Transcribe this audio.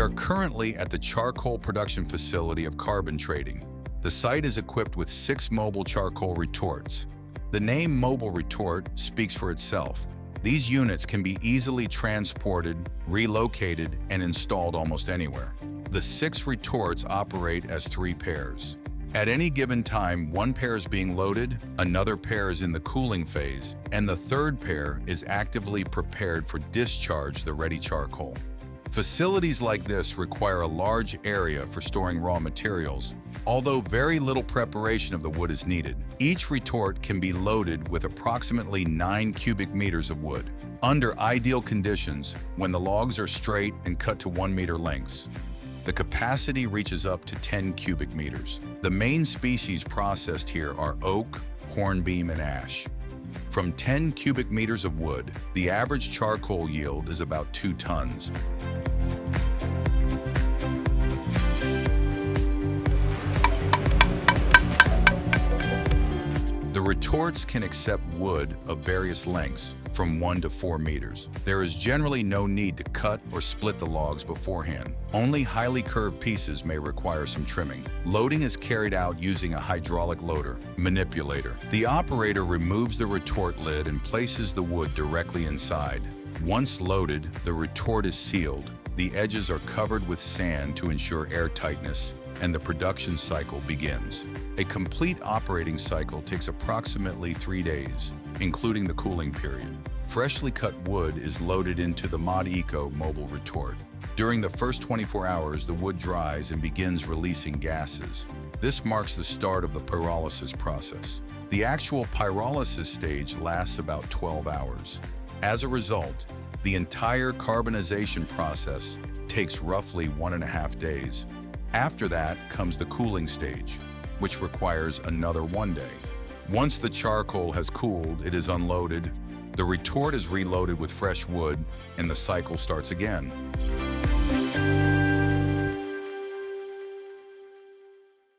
are currently at the charcoal production facility of Carbon Trading. The site is equipped with 6 mobile charcoal retorts. The name Mobile Retort speaks for itself. These units can be easily transported, relocated, and installed almost anywhere. The 6 retorts operate as 3 pairs. At any given time, one pair is being loaded, another pair is in the cooling phase, and the third pair is actively prepared for discharge the ready charcoal. Facilities like this require a large area for storing raw materials, although very little preparation of the wood is needed. Each retort can be loaded with approximately 9 cubic meters of wood, under ideal conditions when the logs are straight and cut to 1 meter lengths. The capacity reaches up to 10 cubic meters. The main species processed here are oak, hornbeam, and ash. From 10 cubic meters of wood, the average charcoal yield is about 2 tons. The retorts can accept wood of various lengths, from 1 to 4 meters. There is generally no need to cut or split the logs beforehand. Only highly curved pieces may require some trimming. Loading is carried out using a hydraulic loader, manipulator. The operator removes the retort lid and places the wood directly inside. Once loaded, the retort is sealed. The edges are covered with sand to ensure airtightness, and the production cycle begins. A complete operating cycle takes approximately 3 days, including the cooling period. Freshly cut wood is loaded into the ModEco Mobile retort. During the first 24 hours, the wood dries and begins releasing gases. This marks the start of the pyrolysis process. The actual pyrolysis stage lasts about 12 hours. As a result, the entire carbonization process takes roughly 1.5 days. After that comes the cooling stage, which requires another 1 day. Once the charcoal has cooled, it is unloaded, the retort is reloaded with fresh wood, and the cycle starts again.